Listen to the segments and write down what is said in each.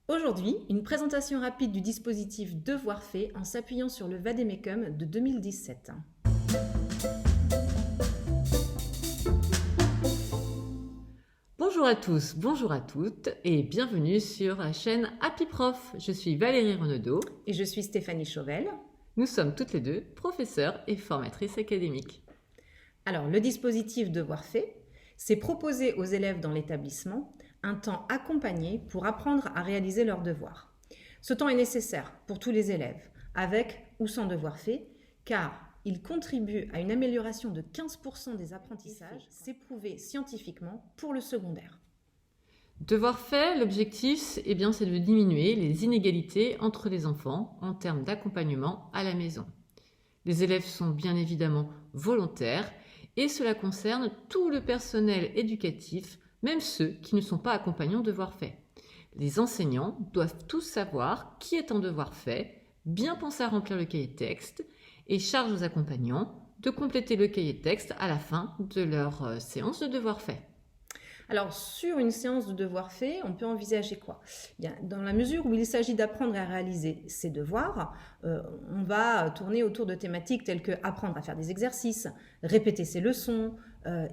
Aujourd'hui, une présentation rapide du dispositif Devoir fait en s'appuyant sur le Vademecum de 2017. Bonjour à tous, bonjour à toutes et bienvenue sur la chaîne Happy Prof. Je suis Valérie Renaudot. Et je suis Stéphanie Chauvel. Nous sommes toutes les deux professeurs et formatrices académiques. Alors, le dispositif Devoir fait, c'est proposer aux élèves dans l'établissement un temps accompagné pour apprendre à réaliser leurs devoirs. Ce temps est nécessaire pour tous les élèves, avec ou sans devoir fait, car il contribue à une amélioration de 15% des apprentissages, c'est prouvé scientifiquement pour le secondaire. Devoir fait, l'objectif, c'est de diminuer les inégalités entre les enfants en termes d'accompagnement à la maison. Les élèves sont bien évidemment volontaires et cela concerne tout le personnel éducatif, même ceux qui ne sont pas accompagnants devoir fait. Les enseignants doivent tous savoir qui est en devoir fait, bien penser à remplir le cahier de texte et charge aux accompagnants de compléter le cahier de texte à la fin de leur séance de devoir fait. Alors, sur une séance de devoir fait, on peut envisager quoi? Dans la mesure où il s'agit d'apprendre à réaliser ses devoirs, on va tourner autour de thématiques telles que apprendre à faire des exercices, répéter ses leçons,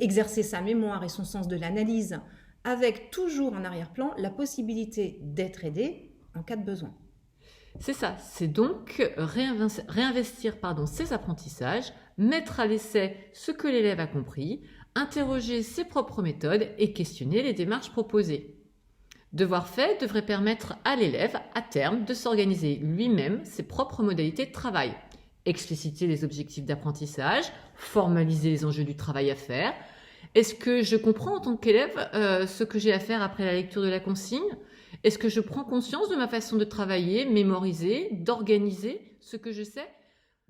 exercer sa mémoire et son sens de l'analyse, avec toujours en arrière-plan la possibilité d'être aidé en cas de besoin. C'est ça, c'est donc réinvestir ses apprentissages, mettre à l'essai ce que l'élève a compris, interroger ses propres méthodes et questionner les démarches proposées. Devoir fait devrait permettre à l'élève, à terme, de s'organiser lui-même ses propres modalités de travail, expliciter les objectifs d'apprentissage, formaliser les enjeux du travail à faire. Est-ce que je comprends en tant qu'élève ce que j'ai à faire après la lecture de la consigne ? Est-ce que je prends conscience de ma façon de travailler, mémoriser, d'organiser ce que je sais ?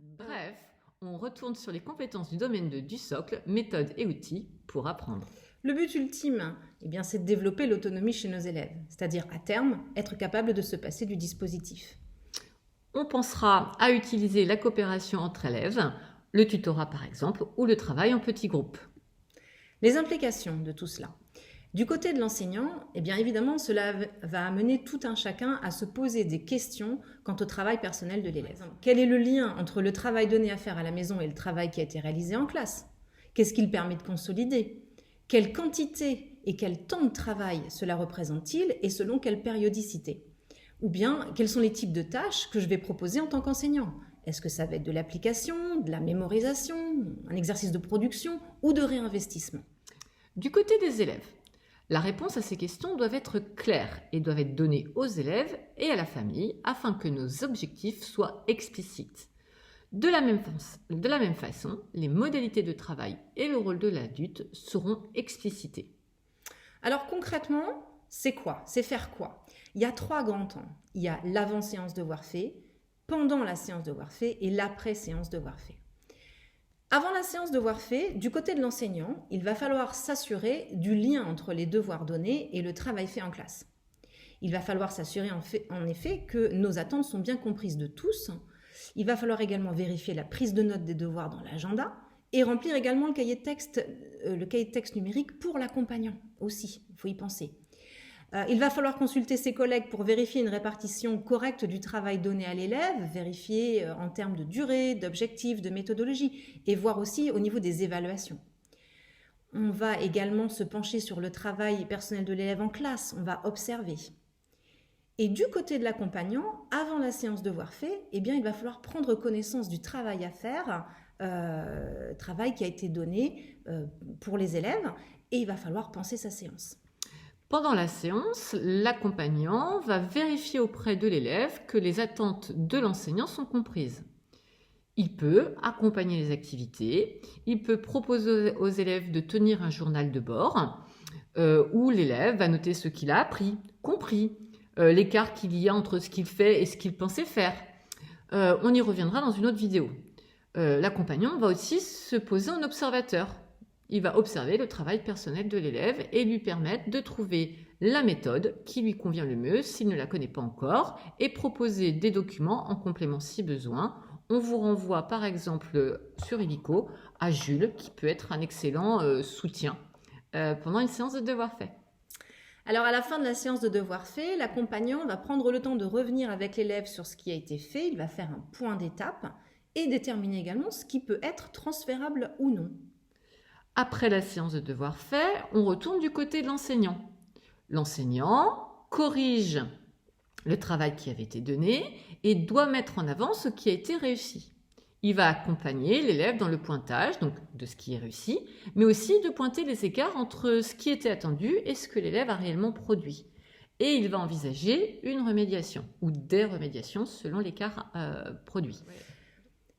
Bref, on retourne sur les compétences du domaine du socle, méthodes et outils pour apprendre. Le but ultime, c'est de développer l'autonomie chez nos élèves, c'est-à-dire à terme, être capable de se passer du dispositif. On pensera à utiliser la coopération entre élèves, le tutorat par exemple, ou le travail en petits groupes. Les implications de tout cela. Du côté de l'enseignant, évidemment, cela va amener tout un chacun à se poser des questions quant au travail personnel de l'élève. Quel est le lien entre le travail donné à faire à la maison et le travail qui a été réalisé en classe? Qu'est-ce qu'il permet de consolider? Quelle quantité et quel temps de travail cela représente-t-il et selon quelle périodicité? Ou bien, quels sont les types de tâches que je vais proposer en tant qu'enseignant? Est-ce que ça va être de l'application, de la mémorisation, un exercice de production ou de réinvestissement? Du côté des élèves, la réponse à ces questions doit être claire et doit être donnée aux élèves et à la famille afin que nos objectifs soient explicites. De la même façon, les modalités de travail et le rôle de l'adulte seront explicités. Alors concrètement, c'est quoi? C'est faire quoi? Il y a 3 grands temps. Il y a l'avant-séance devoir fait, pendant la séance devoir fait et l'après-séance devoir fait. Avant la séance devoir fait, du côté de l'enseignant, il va falloir s'assurer du lien entre les devoirs donnés et le travail fait en classe. Il va falloir s'assurer en effet que nos attentes sont bien comprises de tous. Il va falloir également vérifier la prise de notes des devoirs dans l'agenda et remplir également le cahier de texte numérique pour l'accompagnant aussi, il faut y penser. Il va falloir consulter ses collègues pour vérifier une répartition correcte du travail donné à l'élève, vérifier en termes de durée, d'objectifs, de méthodologie et voir aussi au niveau des évaluations. On va également se pencher sur le travail personnel de l'élève en classe, on va observer. Et du côté de l'accompagnant, avant la séance devoir fait, il va falloir prendre connaissance du travail à faire, travail qui a été donné pour les élèves, et il va falloir penser sa séance. Pendant la séance, l'accompagnant va vérifier auprès de l'élève que les attentes de l'enseignant sont comprises. Il peut accompagner les activités, il peut proposer aux élèves de tenir un journal de bord où l'élève va noter ce qu'il a appris, compris, l'écart qu'il y a entre ce qu'il fait et ce qu'il pensait faire. On y reviendra dans une autre vidéo. L'accompagnant va aussi se poser en observateur. Il va observer le travail personnel de l'élève et lui permettre de trouver la méthode qui lui convient le mieux s'il ne la connaît pas encore et proposer des documents en complément si besoin. On vous renvoie par exemple sur Ibico à Jules qui peut être un excellent soutien pendant une séance de devoir fait. Alors à la fin de la séance de devoir fait, l'accompagnant va prendre le temps de revenir avec l'élève sur ce qui a été fait, il va faire un point d'étape et déterminer également ce qui peut être transférable ou non. Après la séance de devoir fait, on retourne du côté de l'enseignant. L'enseignant corrige le travail qui avait été donné et doit mettre en avant ce qui a été réussi. Il va accompagner l'élève dans le pointage donc de ce qui est réussi, mais aussi de pointer les écarts entre ce qui était attendu et ce que l'élève a réellement produit. Et il va envisager une remédiation ou des remédiations selon l'écart produit.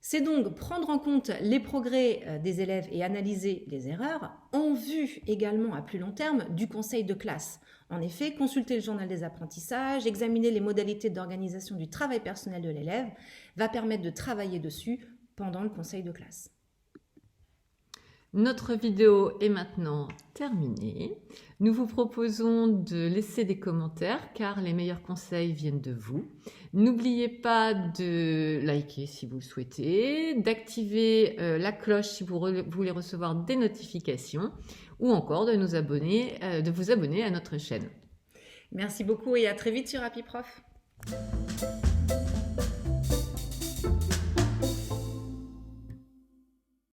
C'est donc prendre en compte les progrès des élèves et analyser les erreurs en vue également à plus long terme du conseil de classe. En effet, consulter le journal des apprentissages, examiner les modalités d'organisation du travail personnel de l'élève va permettre de travailler dessus pendant le conseil de classe. Notre vidéo est maintenant terminée. Nous vous proposons de laisser des commentaires car les meilleurs conseils viennent de vous. N'oubliez pas de liker si vous le souhaitez, d'activer la cloche si vous voulez recevoir des notifications ou encore de vous abonner à notre chaîne. Merci beaucoup et à très vite sur Happy Prof.